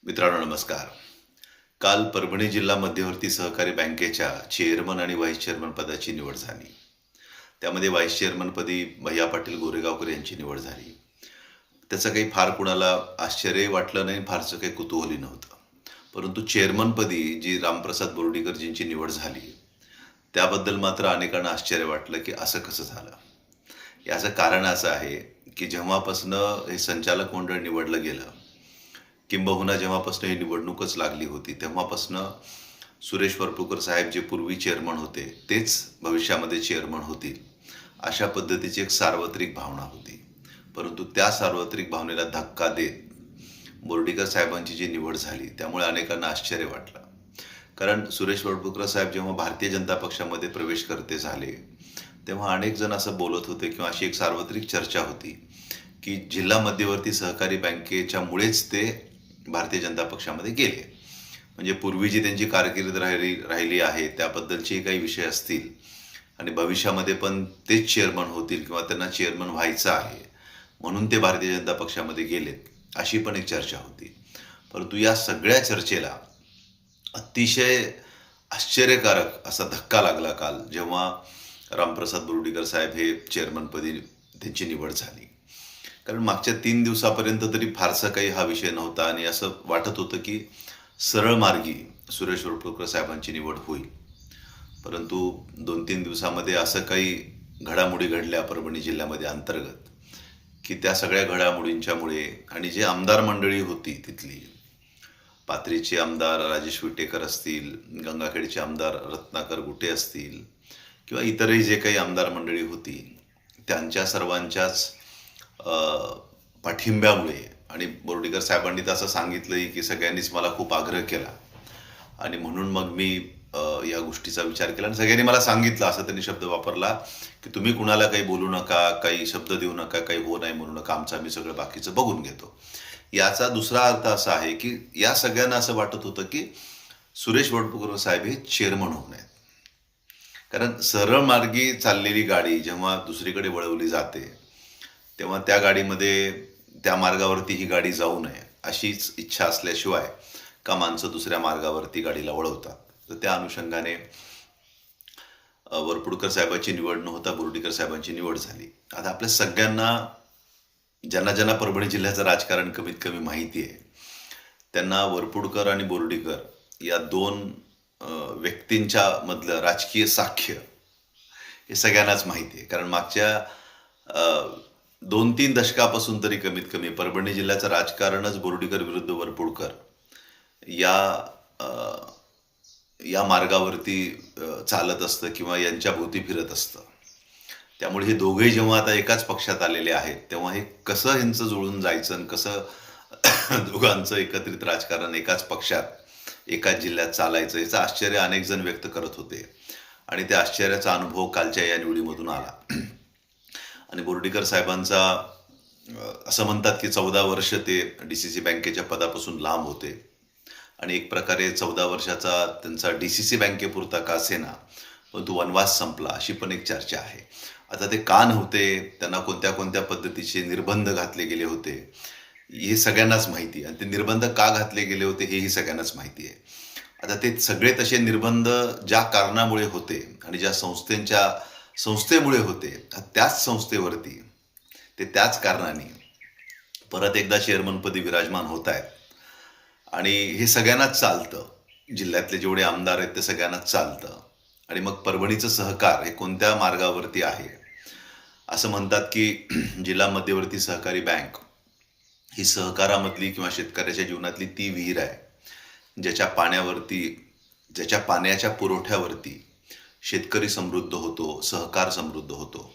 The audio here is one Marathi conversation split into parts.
मित्रांनो नमस्कार. काल परभणी जिल्हा मध्यवर्ती सहकारी बँकेच्या चेअरमन आणि व्हाईस चेअरमन पदाची निवड झाली. त्यामध्ये व्हाईस चेअरमनपदी भैया पाटील गोरेगावकर यांची निवड झाली. त्याचं काही फार कुणाला आश्चर्यही वाटलं नाही, फारसं काही कुतूहलही नव्हतं. परंतु चेअरमनपदी जी रामप्रसाद बोर्डीकरजींची निवड झाली, त्याबद्दल मात्र अनेकांना आश्चर्य वाटलं, की असं कसं झालं? याचं कारण असं आहे, की जेव्हापासनं हे संचालक मंडळ निवडलं गेलं, किंबहुना जेव्हापासून ही निवडणूकच लागली होती, तेव्हापासनं सुरेश वरपुडकर साहेब जे पूर्वी चेअरमन होते, तेच भविष्यामध्ये चेअरमन होतील, अशा पद्धतीची एक सार्वत्रिक भावना होती. परंतु त्या सार्वत्रिक भावनेला धक्का देत बोर्डीकर साहेबांची जी निवड झाली, त्यामुळे अनेकांना आश्चर्य वाटलं. कारण सुरेश वरपुडकर साहेब जेव्हा भारतीय जनता पक्षामध्ये प्रवेश करते झाले, तेव्हा अनेक जण असं बोलत होते किंवा अशी एक सार्वत्रिक चर्चा होती, की जिल्हा मध्यवर्ती सहकारी बँकेच्यामुळेच ते भारतीय जनता पक्षामध्ये गेले. म्हणजे पूर्वी जी त्यांची कारकीर्द राहिली आहे त्याबद्दलचे काही विषय असतील आणि भविष्यामध्ये पण तेच चेअरमन होतील किंवा त्यांना चेअरमन व्हायचं आहे, म्हणून ते भारतीय जनता पक्षामध्ये गेलेत, अशी पण एक चर्चा होती. परंतु या सगळ्या चर्चेला अतिशय आश्चर्यकारक असा धक्का लागला काल, जेव्हा रामप्रसाद बोर्डीकर साहेब हे चेअरमनपदी त्यांची निवड झाली. कारण मागच्या 3 दिवसापर्यंत तरी फारसा काही हा विषय नव्हता आणि असं वाटत होतं, की सरळ मार्गी सुरेश वरपुडकर साहेबांची निवड होईल. परंतु 2-3 दिवसामध्ये असं काही घडामोडी घडल्या परभणी जिल्ह्यामध्ये अंतर्गत, की त्या सगळ्या घडामोडींच्यामुळे आणि जे आमदार मंडळी होती तिथली, पाथरीचे आमदार राजेश विटेकर असतील, गंगाखेडचे आमदार रत्नाकर गुटे असतील किंवा इतरही जे काही आमदार मंडळी होती, त्यांच्या सर्वांच्याच पाठिंब्यामुळे आणि बोर्डीकर साहेबांनी तर असं सांगितलंही, की सगळ्यांनीच मला खूप आग्रह केला आणि म्हणून मग मी या गोष्टीचा विचार केला आणि सगळ्यांनी मला सांगितलं, असं त्यांनी शब्द वापरला, की तुम्ही कुणाला काही बोलू नका, काही शब्द देऊ नका, काही हो नाही म्हणू नका, आमचं आम्ही सगळं बाकीचं बघून घेतो. याचा दुसरा अर्थ असा आहे, की या सगळ्यांना असं वाटत होतं, की सुरेश वरपुडकर साहेब हे चेअरमन होऊ नयेत. कारण सरळ मार्गी चाललेली गाडी जेव्हा दुसरीकडे वळवली जाते, तेव्हा त्या गाडीमध्ये त्या मार्गावरती ही गाडी जाऊ नये, अशीच इच्छा असल्याशिवाय का माणसं दुसऱ्या मार्गावरती गाडीला वळवतात. तर त्या अनुषंगाने वरपुडकर साहेबांची निवड न होता बोर्डीकर साहेबांची निवड झाली. आता आपल्या सगळ्यांना, ज्यांना ज्यांना परभणी जिल्ह्याचं राजकारण कमीत कमी माहिती आहे, त्यांना वरपुडकर आणि बोर्डीकर या दोन व्यक्तींच्या मधलं राजकीय साख्य हे सगळ्यांनाच माहिती आहे. कारण मागच्या 2-3 दशकापासून तरी कमीत कमी परभणी जिल्ह्याचं राजकारणच बोर्डीकर विरुद्ध वरपुडकर या अ, या मार्गावरती चालत असतं किंवा यांच्या भोवती फिरत असतं. त्यामुळे हे दोघेही जेव्हा आता एकाच पक्षात आलेले आहेत, तेव्हा हे कसं ह्यांचं जुळून जायचं आणि कसं दोघांचं एकत्रित राजकारण एकाच पक्षात, एकाच जिल्ह्यात चालायचं, याचं आश्चर्य अनेक जण व्यक्त करत होते आणि त्या आश्चर्याचा अनुभव कालच्या या निवडीमधून आला. आणि बोर्डीकर साहेबांचा असं म्हणतात, की 14 वर्ष ते DCC बँकेच्या पदापासून लांब होते आणि एक प्रकारे 14 वर्षाचा त्यांचा DCC बँकेपुरता का असेना, परंतु वनवास संपला, अशी पण एक चर्चा आहे. आता ते का नव्हते, त्यांना कोणत्या कोणत्या पद्धतीचे निर्बंध घातले गेले होते, हे सगळ्यांनाच माहिती आहे आणि ते निर्बंध का घातले गेले होते हेही सगळ्यांनाच माहिती आहे. आता ते सगळे तसे निर्बंध ज्या कारणामुळे होते आणि ज्या संस्थेमुळे होते, त्याच संस्थेवरती ते त्याच कारणाने परत एकदा चेअरमनपदी विराजमान होत आहेत आणि हे सगळ्यांनाच चालतं. जिल्ह्यातले जेवढे आमदार आहेत ते सगळ्यांनाच चालतं आणि मग परभणीचं सहकार हे कोणत्या मार्गावरती आहे, असं म्हणतात, की जिल्हा मध्यवर्ती सहकारी बँक ही सहकारामधली किंवा शेतकऱ्याच्या जीवनातली ती विहीर आहे, ज्याच्या पाण्यावरती, ज्याच्या पाण्याच्या पुरवठ्यावरती शेतकरी समृद्ध होतो, सहकार समृद्ध होतो.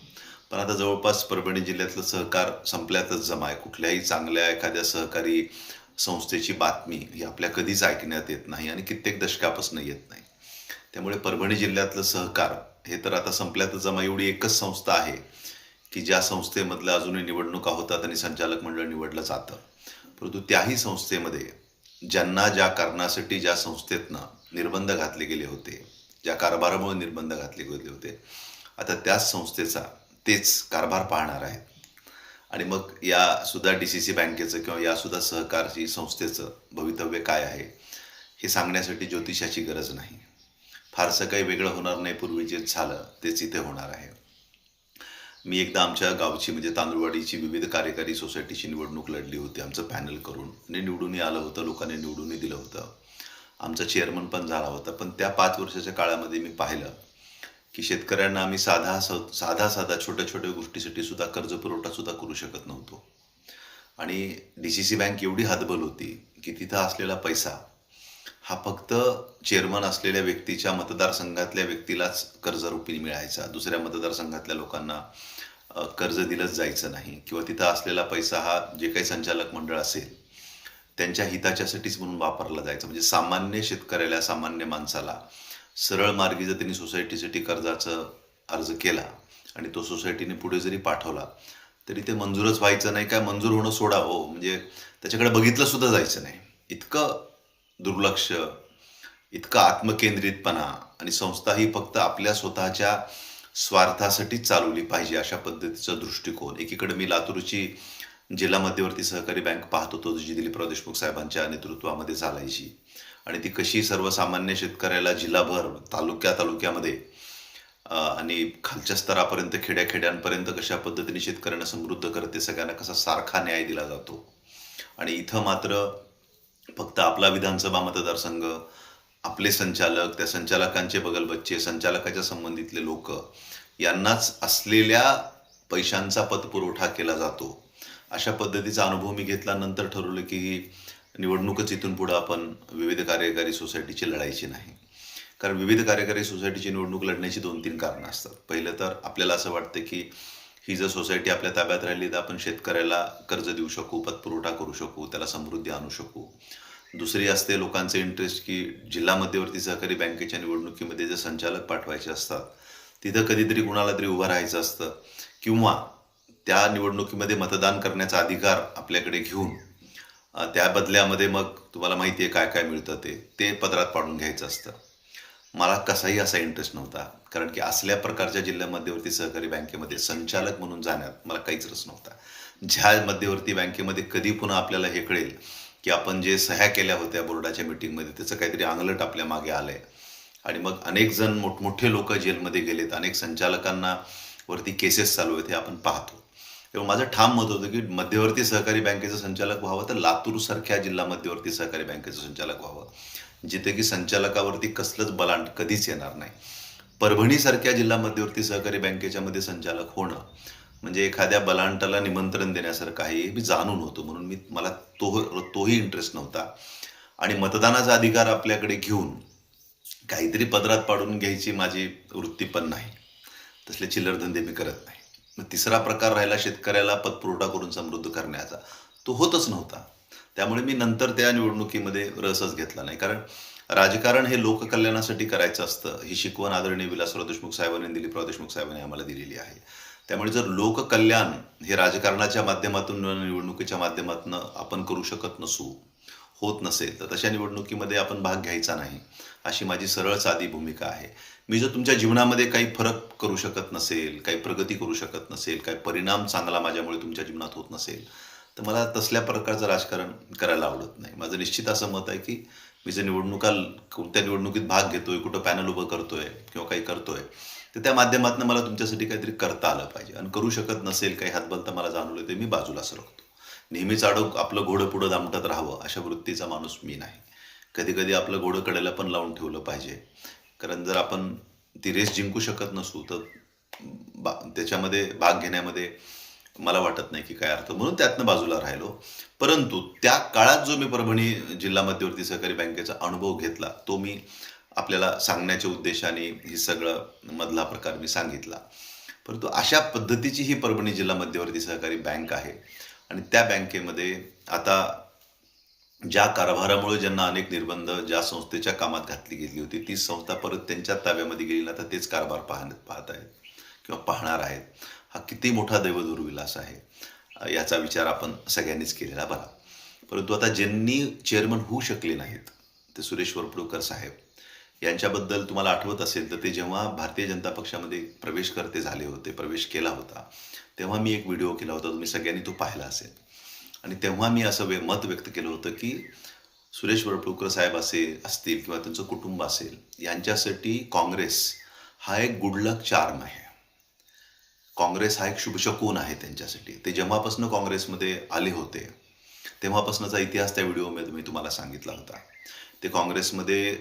पण आता जवळपास परभणी जिल्ह्यातलं सहकार संपल्यातच जमा आहे. कुठल्याही चांगल्या एखाद्या सहकारी संस्थेची बातमी ही आपल्या कधीच ऐकण्यात येत नाही आणि कित्येक दशकापासून येत नाही. त्यामुळे परभणी जिल्ह्यातलं सहकार हे तर आता संपल्यातच जमा. एवढी एकच संस्था आहे, की ज्या संस्थेमधल्या अजूनही निवडणुका होतात आणि संचालक मंडळ निवडलं जातं. परंतु त्याही संस्थेमध्ये ज्यांना ज्या कारणासाठी ज्या संस्थेतनं निर्बंध घातले गेले होते, ज्या कारभारामुळे निर्बंध घातले गेले होते, आता त्याच संस्थेचा तेच कारभार पाहणार आहेत. आणि मग या सुद्धा DCC बँकेचं किंवा या सुद्धा सहकारी संस्थेचं भवितव्य काय आहे, हे सांगण्यासाठी ज्योतिषाची गरज नाही. फारसं काही वेगळं होणार नाही, पूर्वी जे झालं तेच इथे होणार आहे. मी एकदा आमच्या गावची म्हणजे तांदूळवाडीची विविध कार्यकारी सोसायटीची निवडणूक लढली होती आमचं पॅनल करून आणि निवडूनही आलं होतं, लोकांनी निवडूनही दिलं होतं. आमचा चेअरमन पण झाला होता. पण त्या 5 वर्षाच्या काळामध्ये मी पाहिलं की शेतकऱ्यांना आम्ही साधा छोट्या छोट्या गोष्टीसाठी सुद्धा कर्ज पुरवठा सुद्धा करू शकत नव्हतो. आणि DCC बँक एवढी हतबल होती की तिथं असलेला पैसा हा फक्त चेअरमन असलेल्या व्यक्तीच्या मतदारसंघातल्या व्यक्तीलाच कर्जरूपी मिळायचा. दुसऱ्या मतदारसंघातल्या लोकांना कर्ज दिलंच जायचं नाही किंवा तिथं असलेला पैसा हा जे काही संचालक मंडळ असेल त्यांच्या हिताच्यासाठीच म्हणून वापरला जायचा. म्हणजे सामान्य शेतकऱ्याला, सामान्य माणसाला सरळ मार्गी जर त्यांनी सोसायटीसाठी कर्जाचा अर्ज केला आणि तो सोसायटीने पुढे जरी पाठवला तरी ते मंजूरच व्हायचं नाही. काय मंजूर होणं सोडा हो, म्हणजे त्याच्याकडे बघितलं सुद्धा जायचं नाही. इतकं दुर्लक्ष, इतका आत्मकेंद्रितपणा आणि संस्था ही फक्त आपल्या स्वतःच्या स्वार्थासाठीच चालवली पाहिजे अशा पद्धतीचा दृष्टिकोन. एकीकडे मी लातूरची जिल्हा मध्यवर्ती सहकारी बँक पाहत होतो, जी दिलीपराव देशमुख साहेबांच्या नेतृत्वामध्ये चालायची आणि ती कशी सर्वसामान्य शेतकऱ्याला जिल्हाभर, तालुक्यामध्ये आणि खालच्या स्तरापर्यंत, खेड्याखेड्यांपर्यंत कशा पद्धतीने शेतकऱ्यांना समृद्ध करते, सगळ्यांना कसा सारखा न्याय दिला जातो. आणि इथं मात्र फक्त आपला विधानसभा मतदारसंघ, आपले संचालक, त्या संचालकांचे बगलबच्चे, संचालकाच्या संबंधितले लोक यांनाच असलेल्या पैशांचा पतपुरवठा केला जातो. अशा पद्धतीचा अनुभव मी घेतल्यानंतर ठरवलं की ही निवडणूकच इथून पुढं आपण विविध कार्यकारी सोसायटीची लढायची नाही. कारण विविध कार्यकारी सोसायटीची निवडणूक लढण्याची 2-3 कारणं असतात. पहिलं तर आपल्याला असं वाटतं की ही जर सोसायटी आपल्या ताब्यात राहिली तर आपण शेतकऱ्याला कर्ज देऊ शकू, पतपुरवठा करू शकू, त्याला समृद्धी आणू शकू. दुसरी असते लोकांचे इंटरेस्ट की जिल्हा मध्यवर्ती सहकारी बँकेच्या निवडणुकीमध्ये जे संचालक पाठवायचे असतात तिथं कधीतरी कुणाला तरी उभं राहायचं असतं किंवा त्या निवडणुकीमध्ये मतदान करण्याचा अधिकार आपल्याकडे घेऊन त्या बदल्यामध्ये मग तुम्हाला माहिती आहे काय काय मिळतं ते पदरात पाडून घ्यायचं असतं. मला कसाही असा इंटरेस्ट नव्हता, कारण की असल्या प्रकारच्या जिल्हा मध्यवर्ती सहकारी बँकेमध्ये संचालक म्हणून जाण्यात मला काहीच रस नव्हता. ज्या मध्यवर्ती बँकेमध्ये कधी पुन्हा आपल्याला हे कळेल की आपण जे सह्या केल्या होत्या बोर्डाच्या मीटिंगमध्ये त्याचं काहीतरी अंगलट आपल्या मागे आलंय आणि मग अनेक जण मोठमोठे लोक जेलमध्ये गेलेत, अनेक संचालकांना वरती केसेस चालू आहेत हे आपण पाहतो. तेव्हा माझं ठाम मत होतं की मध्यवर्ती सहकारी बँकेचं संचालक व्हावं तर लातूरसारख्या जिल्हा मध्यवर्ती सहकारी बँकेचं संचालक व्हावं, जिथे की संचालकावरती कसलंच बलांड कधीच येणार नाही. परभणीसारख्या जिल्हा मध्यवर्ती सहकारी बँकेच्या मध्ये संचालक होणं म्हणजे एखाद्या बलांटाला निमंत्रण देण्यासारखं आहे हे मी जाणून होतो. म्हणून मला तोही इंटरेस्ट नव्हता. आणि मतदानाचा अधिकार आपल्याकडे घेऊन काहीतरी पदरात पाडून घ्यायची माझी वृत्ती पण नाही. तसले चिल्लरधंदे मी करत नाही. मग तिसरा प्रकार राहिला शेतकऱ्याला पतपुरवठा करून समृद्ध करण्याचा, तो होतच नव्हता. त्यामुळे मी नंतर त्या निवडणुकीमध्ये रसच घेतला नाही. कारण राजकारण हे लोककल्याणासाठी करायचं असतं ही शिकवण आदरणीय विलासराव देशमुख साहेबांनी, दिलीपराव देशमुख साहेबांनी आम्हाला दिलेली आहे. त्यामुळे जर लोककल्याण हे राजकारणाच्या माध्यमातून, निवडणुकीच्या माध्यमातून आपण करू शकत नसू, होत नसेल तर तशा निवडणुकीमध्ये आपण भाग घ्यायचा नाही, अशी माझी सरळ साधी भूमिका आहे. मी जर तुमच्या जीवनामध्ये काही फरक करू शकत नसेल, काही प्रगती करू शकत नसेल, काही परिणाम चांगला माझ्यामुळे तुमच्या जीवनात होत नसेल तर मला तसल्या प्रकारचं राजकारण करायला आवडत नाही. माझं निश्चित असं मत आहे की मी जर कोणत्या निवडणुकीत भाग घेतोय, कुठं पॅनल उभं करतोय किंवा काही करतोय तर त्या माध्यमातून मला तुमच्यासाठी काहीतरी करता आलं पाहिजे. आणि करू शकत नसेल, काही हातबल तर मला जाणवलं ते मी बाजूला सरकतो. नेहमीच आपलं घोडं पुढं दामटत राहावं अशा वृत्तीचा माणूस मी नाही. कधी कधी आपलं घोडं कडेला पण लावून ठेवलं पाहिजे. कारण जर आपण ती रेस जिंकू शकत नसू तर त्याच्यामध्ये भाग घेण्यामध्ये मला वाटत नाही की काय अर्थ, म्हणून त्यातनं बाजूला राहिलो. परंतु त्या काळात जो मी परभणी जिल्हा मध्यवर्ती सहकारी बँकेचा अनुभव घेतला तो मी आपल्याला सांगण्याच्या उद्देशाने ही सगळं मधला प्रकार मी सांगितला. परंतु अशा पद्धतीची ही परभणी जिल्हा मध्यवर्ती सहकारी बँक आहे. आणि त्या बँकेमध्ये आता ज्या कारभारामुळे ज्यांना अनेक निर्बंध ज्या संस्थेच्या कामात घातली गेली होती तीच संस्था परत त्यांच्या ताब्यामध्ये गेली, आता तेच कारभार पाहत आहेत किंवा पाहणार आहेत. हा किती मोठा दैवदुर्विलास आहे याचा विचार आपण सगळ्यांनीच केलेला बरा. परंतु आता ज्यांनी चेअरमन होऊ शकले नाहीत ते सुरेश वरपुडकर साहेब यांच्याबद्दल तुम्हाला आठवत असेल तर ते जेव्हा भारतीय जनता पक्षामध्ये प्रवेश केला होता, तेव्हा मी एक व्हिडिओ केला होता. तुम्ही सगळ्यांनी तो पाहिला असेल. आणि तेव्हा मी असं मत व्यक्त केलं होतं की सुरेश वरपुडकर साहेब असतील किंवा त्यांचं कुटुंब असेल, यांच्यासाठी काँग्रेस हा एक गुड लक चार्म आहे. काँग्रेस हा एक शुभशकून आहे त्यांच्यासाठी. ते जेव्हापासून काँग्रेसमध्ये आले होते तेव्हापासूनचा इतिहास त्या व्हिडिओमध्ये मी तुम्हाला सांगितला होता. ते काँग्रेसमध्ये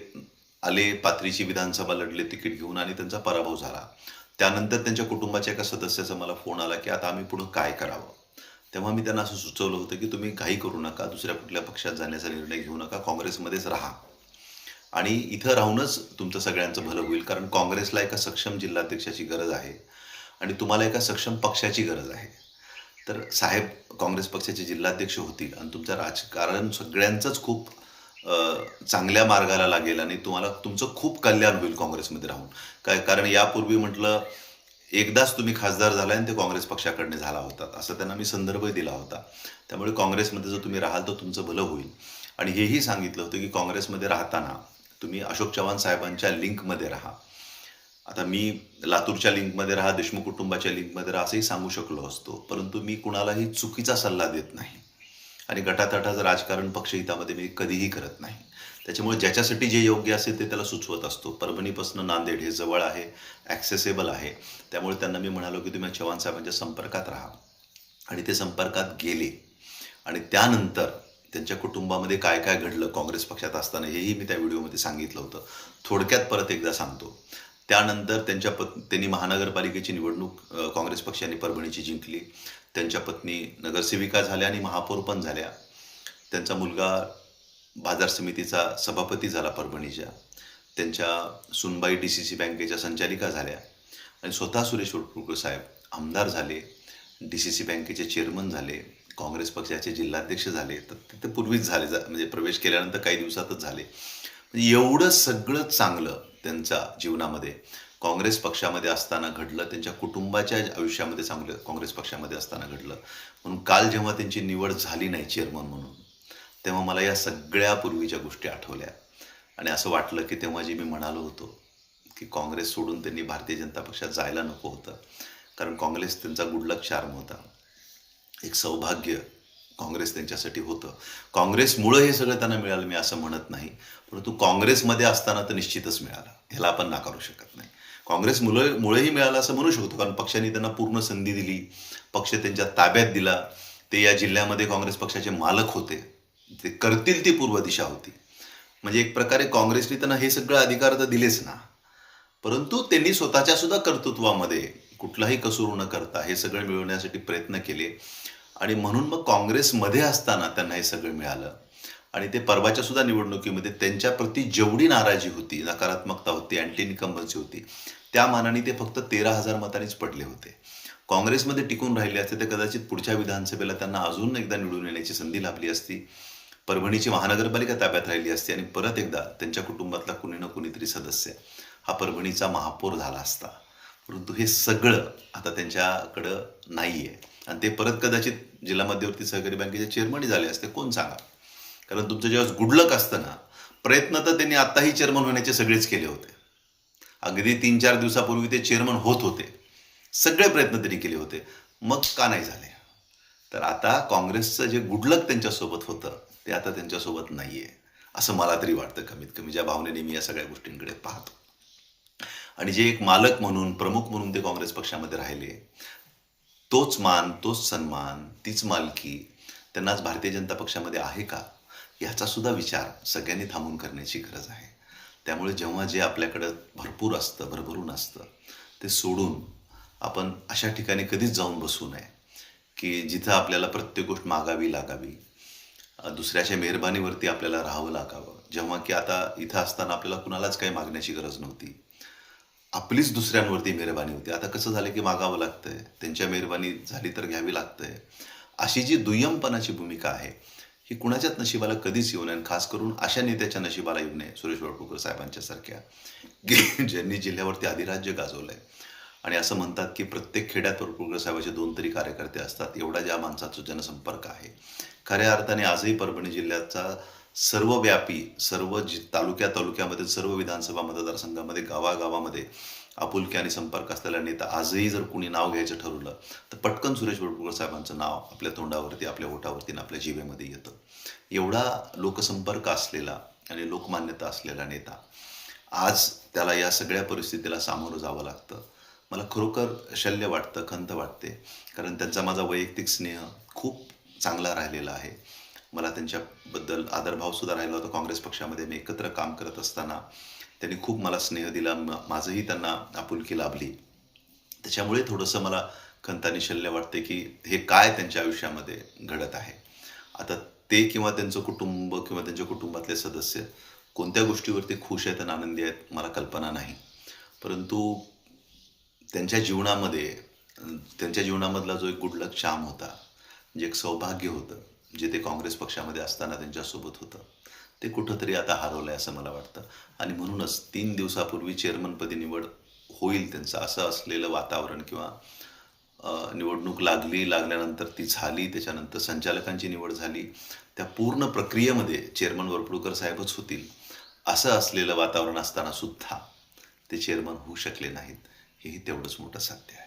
आले, पाथरीची विधानसभा लढले तिकीट घेऊन आणि त्यांचा पराभव झाला. त्यानंतर त्यांच्या कुटुंबाच्या एका सदस्याचा मला फोन आला की आता आम्ही पुढं काय करावं. तेव्हा मी त्यांना असं सुचवलं होतं की तुम्ही घाई करू नका, दुसऱ्या कुठल्या पक्षात जाण्याचा निर्णय घेऊ नका, काँग्रेसमध्येच राहा आणि इथं राहूनच तुमचं सगळ्यांचं भलं होईल. कारण काँग्रेसला एका सक्षम जिल्हाध्यक्षाची गरज आहे आणि तुम्हाला एका सक्षम पक्षाची गरज आहे. तर साहेब काँग्रेस पक्षाचे जिल्हाध्यक्ष होतील आणि तुमचं राजकारण सगळ्यांचंच खूप चांगल्या मार्गाला लागेल आणि तुमचं खूप कल्याण होईल काँग्रेसमध्ये राहून. कारण यापूर्वी म्हटलं एकदाच तुम्ही खासदार झाला आणि ते काँग्रेस पक्षाकडनं झाला होता, असं त्यांना मी संदर्भ दिला होता. त्यामुळे काँग्रेसमध्ये जर तुम्ही राहाल तर तुमचं भलं होईल. आणि हेही सांगितलं होतं की काँग्रेसमध्ये राहताना तुम्ही अशोक चव्हाण साहेबांच्या लिंकमध्ये राहा. आता मी लातूरच्या लिंकमध्ये राहा, देशमुख कुटुंबाच्या लिंकमध्ये राहा असंही सांगू शकलो असतो, परंतु मी कुणालाही चुकीचा सल्ला देत नाही आणि गटातटाचं राजकारण पक्षहितामध्ये मी कधीही करत नाही. त्याच्यामुळे ज्याच्यासाठी जे योग्य असेल ते त्याला सुचवत असतो. परभणीपासून नांदेड हे जवळ आहे, ॲक्सेसेबल आहे. त्यामुळे त्यांना मी म्हणालो की तुम्ही चव्हाण साहेबांच्या संपर्कात राहा आणि ते संपर्कात गेले. आणि त्यानंतर त्यांच्या कुटुंबामध्ये काय काय घडलं काँग्रेस पक्षात असताना हेही मी त्या व्हिडिओमध्ये सांगितलं होतं. थोडक्यात परत एकदा सांगतो. त्यानंतर त्यांनी महानगरपालिकेची निवडणूक काँग्रेस पक्षाने परभणीची जिंकली. त्यांच्या पत्नी नगरसेविका झाल्या आणि महापौर पण झाल्या. त्यांचा मुलगा बाजार समितीचा सभापती झाला परभणीच्या. त्यांच्या सुनबाई DCC बँकेच्या संचालिका झाल्या आणि स्वतः सुरेश वरपुडकर साहेब आमदार झाले, DCC बँकेचे चेअरमन झाले, काँग्रेस पक्षाचे जिल्हाध्यक्ष झाले. तर ते पूर्वीच झाले, म्हणजे प्रवेश केल्यानंतर काही दिवसातच झाले. म्हणजे एवढं सगळं चांगलं त्यांच्या जीवनामध्ये काँग्रेस पक्षामध्ये असताना घडलं, त्यांच्या कुटुंबाच्या आयुष्यामध्ये चांगलं काँग्रेस पक्षामध्ये असताना घडलं. म्हणून काल जेव्हा त्यांची निवड झाली नाही चेअरमन म्हणून, तेव्हा मला या सगळ्या पूर्वीच्या गोष्टी आठवल्या आणि असं वाटलं की तेव्हा जे मी म्हणालो होतो की काँग्रेस सोडून त्यांनी भारतीय जनता पक्षात जायला नको होतं. कारण काँग्रेस त्यांचा गुडलक चार्म होता, एक सौभाग्य काँग्रेस त्यांच्यासाठी होतं. काँग्रेसमुळं हे सगळं त्यांना मिळालं मी असं म्हणत नाही, परंतु काँग्रेसमध्ये असताना तर निश्चितच मिळालं, ह्याला आपण नाकारू शकत नाही. काँग्रेसमुळेही मिळालं असं म्हणू शकतो, कारण पक्षाने त्यांना पूर्ण संधी दिली, पक्ष त्यांच्या ताब्यात दिला. ते या जिल्ह्यामध्ये काँग्रेस पक्षाचे मालक होते, ते करतील ती पूर्व दिशा होती. म्हणजे एक प्रकारे काँग्रेसने त्यांना हे सगळं अधिकार तर दिलेच ना, परंतु त्यांनी स्वतःच्या सुद्धा कर्तृत्वामध्ये कुठलाही कसूर न करता हे सगळं मिळवण्यासाठी प्रयत्न केले आणि म्हणून मग काँग्रेसमध्ये असताना त्यांना हे सगळं मिळालं. आणि ते परवाच्या सुद्धा निवडणुकीमध्ये त्यांच्याप्रती जेवढी नाराजी होती, नकारात्मकता होती, अँटी इन्कम्बन्सी होती, त्या मानाने ते फक्त 13,000 मतांनीच पडले होते. काँग्रेसमध्ये टिकून राहिले असते तर कदाचित पुढच्या विधानसभेला त्यांना अजून एकदा निवडून येण्याची संधी लाभली असती. परभणीची महानगरपालिका ताब्यात राहिली असती आणि परत एकदा त्यांच्या कुटुंबातला कुणी ना कुणीतरी सदस्य हा परभणीचा महापौर झाला असता. परंतु हे सगळं आता त्यांच्याकडं नाही आहे आणि ते परत कदाचित जिल्हा मध्यवर्ती सहकारी बँकेचे चेअरमन झाले असते, कोण सांगा. कारण तुमचं जेव्हा गुडलक असतं ना, प्रयत्न तर त्यांनी आत्ताही चेअरमन होण्याचे सगळेच केले होते. अगदी 3-4 दिवसापूर्वी ते चेअरमन होत होते, सगळे प्रयत्न त्यांनी केले होते, मग का नाही झाले. तर आता काँग्रेसचं जे गुडलक त्यांच्यासोबत होतं ते आता त्यांच्यासोबत नाही आहे असं मला तरी वाटतं, कमीत कमी ज्या भावनेने मी या सगळ्या गोष्टींकडे पाहतो. आणि जे एक मालक म्हणून, प्रमुख म्हणून ते काँग्रेस पक्षामध्ये राहिले, तोच मान, तोच सन्मान, तीच मालकी त्यांनाच भारतीय जनता पक्षामध्ये आहे का, याचा सुद्धा विचार सगळ्यांनी थांबून करण्याची गरज आहे. त्यामुळे जेव्हा जे आपल्याकडं भरपूर असतं, भरभरून असतं, ते सोडून आपण अशा ठिकाणी कधीच जाऊन बसू नये की जिथं आपल्याला प्रत्येक गोष्ट मागावी लागावी, दुसऱ्याच्या मेहरबानीवरती आपल्याला राहावं लागावं. जेव्हा की आता इथं असताना आपल्याला कुणालाच काही मागण्याची गरज नव्हती, आपलीच दुसऱ्यांवरती मेहरबानी होती. आता कसं झालं की मागावं लागतंय, त्यांच्या मेहरबानी झाली तर घ्यावी लागतंय. अशी जी दुय्यमपणाची भूमिका आहे ही कुणाच्याच नशिबाला कधीच येऊ नये आणि खास करून अशा नेत्याच्या नशिबाला येऊ नये, सुरेश वरपुडकर साहेबांच्या सारख्या, की ज्यांनी जिल्ह्यावरती अधिराज्य गाजवलंय. आणि असं म्हणतात की प्रत्येक खेड्यात वरपुडकर साहेबाचे 2 तरी कार्यकर्ते असतात, एवढा ज्या माणसाचा जनसंपर्क आहे. खऱ्या अर्थाने आजही परभणी जिल्ह्याचा सर्वव्यापी सर्व तालुक्यामध्ये सर्व विधानसभा मतदारसंघामध्ये गावागावामध्ये आपुलकी आणि संपर्क असलेला नेता आजही जर कुणी नाव घ्यायचं ठरवलं तर पटकन सुरेश वडपुकर साहेबांचं नाव आपल्या तोंडावरती, आपल्या ओठावरती आणि आपल्या जिभेमध्ये येतं. एवढा लोकसंपर्क असलेला आणि लोकमान्यता असलेला नेता आज त्याला या सगळ्या परिस्थितीला सामोरं जावं लागतं. मला खरोखर शल्य वाटतं, खंत वाटते. कारण त्यांचा माझा वैयक्तिक स्नेह खूप चांगला राहिलेला आहे. मला त्यांच्याबद्दल आदरभावसुद्धा राहिला होता. काँग्रेस पक्षामध्ये मी एकत्र काम करत असताना त्यांनी खूप मला स्नेह दिला. माझंही त्यांना आपुलकी लाभली. त्याच्यामुळे थोडंसं मला खंत आणि शल्य वाटते, की हे काय त्यांच्या आयुष्यामध्ये घडत आहे. आता ते किंवा त्यांचं कुटुंब किंवा त्यांच्या कुटुंबातले सदस्य कोणत्या गोष्टीवरती खुश आहेत आणि आनंदी आहेत मला कल्पना नाही. परंतु त्यांच्या जीवनामध्ये त्यांच्या जीवनामधला जो एक गुडलक चार्म होता, जे एक सौभाग्य होतं, जे ते काँग्रेस पक्षामध्ये असताना त्यांच्यासोबत होतं, ते कुठंतरी आता हरवलं आहे असं मला वाटतं. आणि म्हणूनच 3 दिवसापूर्वी चेअरमनपदी निवड होईल त्यांचं असं असलेलं वातावरण किंवा निवडणूक लागल्यानंतर ती झाली, त्याच्यानंतर संचालकांची निवड झाली. त्या पूर्ण प्रक्रियेमध्ये चेअरमन वरपुडकर साहेबच होतील, असं असलेलं वातावरण असताना सुद्धा ते चेअरमन होऊ शकले नाहीत. हेही तेवढंच मोठं सत्य आहे.